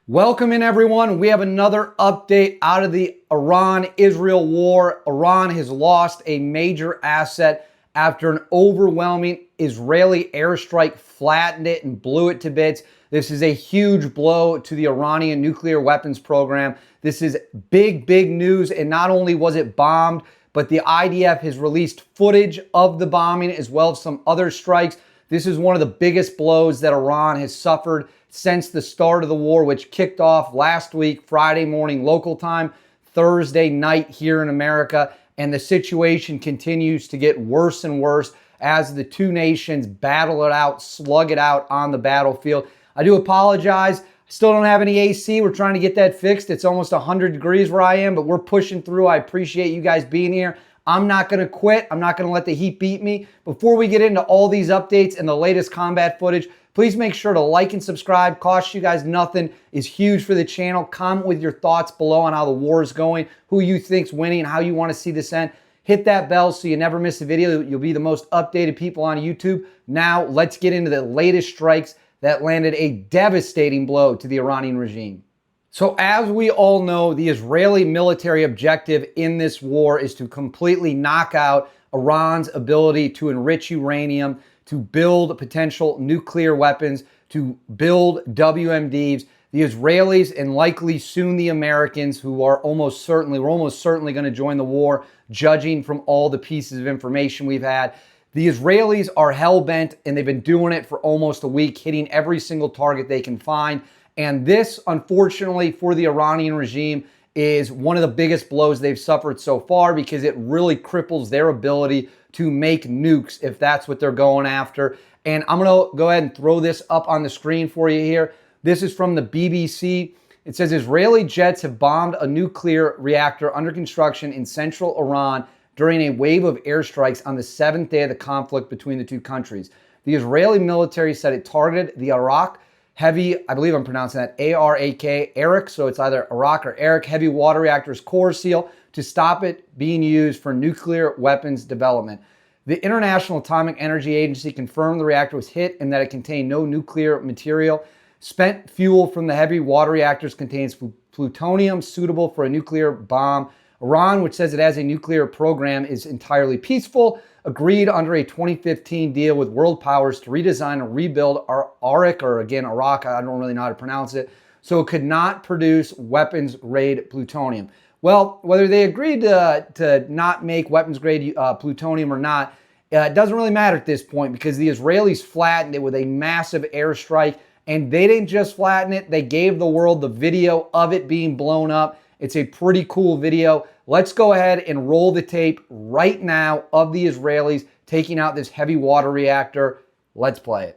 Welcome in, everyone. We have another update out of the Iran-Israel war. Iran has lost a major asset after an overwhelming Israeli airstrike flattened it and blew it to bits. This is a huge blow to the Iranian nuclear weapons program. This is big, big news. And not only was it bombed, but the IDF has released footage of the bombing as well as some other strikes. This is one of the biggest blows that Iran has suffered since the start of the war, which kicked off last week, Friday morning local time, Thursday night here in America. And the situation continues to get worse and worse as the two nations battle it out, slug it out on the battlefield. I do apologize. I still don't have any AC. We're trying to get that fixed. It's almost 100 degrees where I am, but we're pushing through. I appreciate you guys being here. I'm not going to quit. I'm not going to let the heat beat me. Before we get into all these updates and the latest combat footage, please make sure to like and subscribe. Costs you guys nothing. Is huge for the channel. Comment with your thoughts below on how the war is going, who you think's winning, and how you want to see this end. Hit that bell so you never miss a video. You'll be the most updated people on YouTube. Now, let's get into the latest strikes that landed a devastating blow to the Iranian regime. So as we all know, the Israeli military objective in this war is to completely knock out Iran's ability to enrich uranium, to build potential nuclear weapons, to build WMDs. The Israelis and likely soon the Americans, who are almost certainly going to join the war, judging from all the pieces of information we've had. The Israelis are hell-bent, and they've been doing it for almost a week, hitting every single target they can find. And this, unfortunately, for the Iranian regime, is one of the biggest blows they've suffered so far because it really cripples their ability to make nukes if that's what they're going after. And I'm going to go ahead and throw this up on the screen for you here. This is from the BBC. It says Israeli jets have bombed a nuclear reactor under construction in central Iran during a wave of airstrikes on the 7th day of the conflict between the two countries. The Israeli military said it targeted the Arak heavy, I believe I'm pronouncing that, A-R-A-K, Arak, so it's either Arak or Arak, heavy water reactor's core seal to stop it being used for nuclear weapons development. The International Atomic Energy Agency confirmed the reactor was hit and that it contained no nuclear material. Spent fuel from the heavy water reactors contains plutonium suitable for a nuclear bomb. Iran, which says it has a nuclear program, is entirely peaceful, agreed under a 2015 deal with world powers to redesign and rebuild Arak, or again, Arak, I don't really know how to pronounce it, so it could not produce weapons-grade plutonium. Well, whether they agreed to not make weapons-grade plutonium or not, it doesn't really matter at this point because the Israelis flattened it with a massive airstrike, and they didn't just flatten it, they gave the world the video of it being blown up. It's a pretty cool video. Let's go ahead and roll the tape right now of the Israelis taking out this heavy water reactor. Let's play it.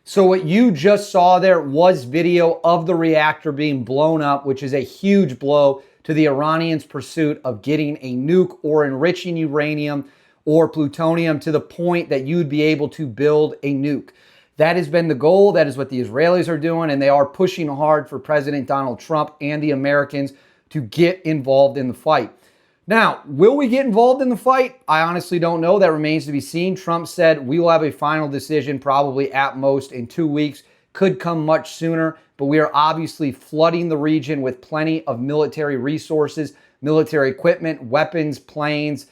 So what you just saw there was video of the reactor being blown up, which is a huge blow to the Iranians' pursuit of getting a nuke or enriching uranium or plutonium to the point that you'd be able to build a nuke. That has been the goal. That is what the Israelis are doing, and they are pushing hard for President Donald Trump and the Americans to get involved in the fight. Now, will we get involved in the fight? I honestly don't know. That remains to be seen. Trump said we will have a final decision probably at most in 2 weeks. Could come much sooner, but we are obviously flooding the region with plenty of military resources, military equipment, weapons, planes,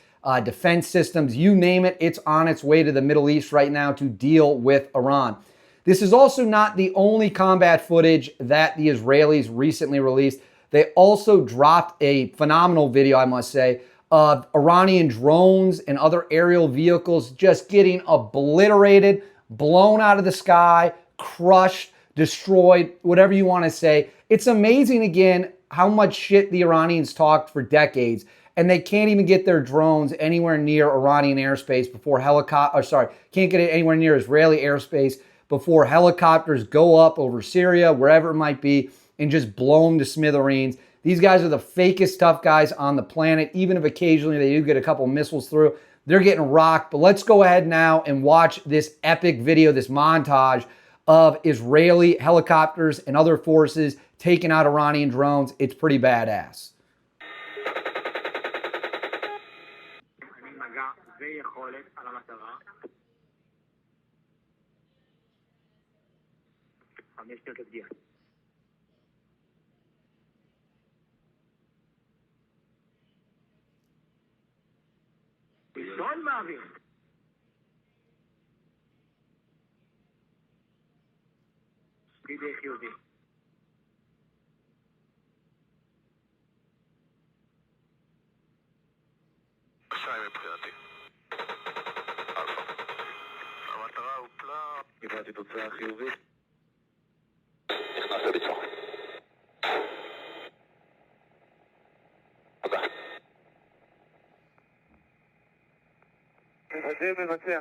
defense systems, you name it. It's on its way to the Middle East right now to deal with Iran. This is also not the only combat footage that the Israelis recently released. They also dropped a phenomenal video, I must say, of Iranian drones and other aerial vehicles just getting obliterated, blown out of the sky, crushed, destroyed, whatever you want to say. It's amazing, again, how much shit the Iranians talked for decades, and they can't even get their drones anywhere near Iranian airspace before can't get it anywhere near Israeli airspace before helicopters go up over Syria, wherever it might be, and just blow them to smithereens. These guys are the fakest tough guys on the planet. Even if occasionally they do get a couple missiles through, they're getting rocked. But let's go ahead now and watch this epic video, this montage of Israeli helicopters and other forces taking out Iranian drones. It's pretty badass. המטרה הופלה, קיבלתי תוצאה חיובית. נכנס לביצוע. תודה. מבצע.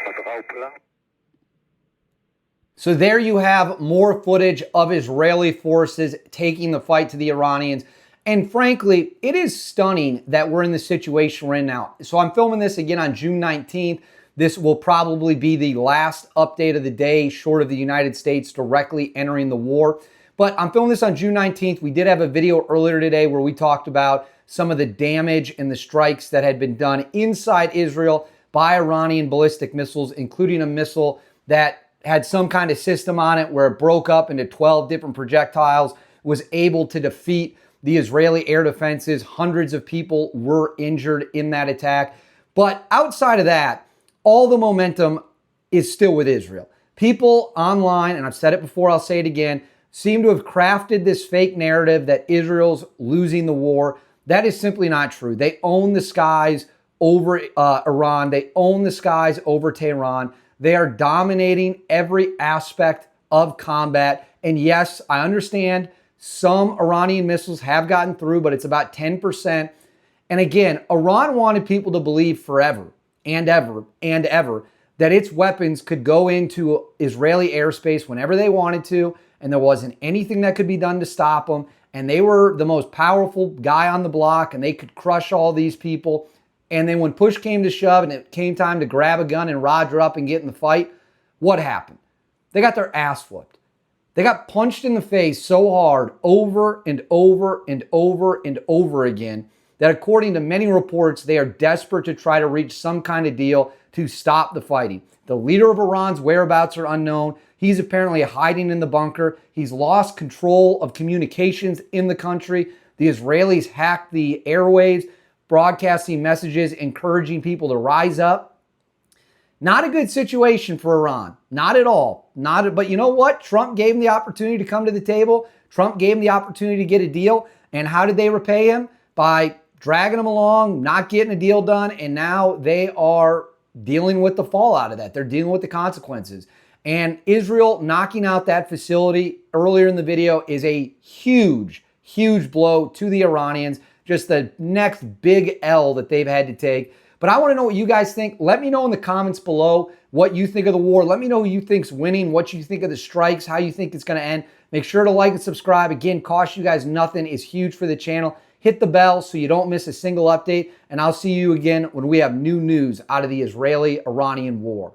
המטרה הופלה. So there you have more footage of Israeli forces taking the fight to the Iranians. And frankly, it is stunning that we're in the situation we're in now. So I'm filming this again on June 19th. This will probably be the last update of the day, short of the United States directly entering the war. But I'm filming this on June 19th. We did have a video earlier today where we talked about some of the damage and the strikes that had been done inside Israel by Iranian ballistic missiles, including a missile that had some kind of system on it where it broke up into 12 different projectiles, was able to defeat the Israeli air defenses. Hundreds of people were injured in that attack. But outside of that, all the momentum is still with Israel. People online, and I've said it before, I'll say it again, seem to have crafted this fake narrative that Israel's losing the war. That is simply not true. They own the skies over Iran. They own the skies over Tehran. They are dominating every aspect of combat. And yes, I understand some Iranian missiles have gotten through, but it's about 10%. And again, Iran wanted people to believe forever and ever and ever that its weapons could go into Israeli airspace whenever they wanted to, and there wasn't anything that could be done to stop them. And they were the most powerful guy on the block, and they could crush all these people. And then when push came to shove and it came time to grab a gun and Roger up and get in the fight, what happened? They got their ass whooped. They got punched in the face so hard over and over and over and over again that according to many reports, they are desperate to try to reach some kind of deal to stop the fighting. The leader of Iran's whereabouts are unknown. He's apparently hiding in the bunker. He's lost control of communications in the country. The Israelis hacked the airwaves, broadcasting messages encouraging people to rise up. Not a good situation for Iran. Not at all. But you know what? Trump gave him the opportunity to come to the table. Trump gave him the opportunity to get a deal. And how did they repay him? By dragging him along, not getting a deal done. And now they are dealing with the fallout of that. They're dealing with the consequences. And Israel knocking out that facility earlier in the video is a huge, huge blow to the Iranians. Just the next big L that they've had to take. But I want to know what you guys think. Let me know in the comments below what you think of the war. Let me know who you think's winning, what you think of the strikes, how you think it's going to end. Make sure to like and subscribe. Again, cost you guys nothing. Is huge for the channel. Hit the bell so you don't miss a single update. And I'll see you again when we have new news out of the Israeli-Iranian war.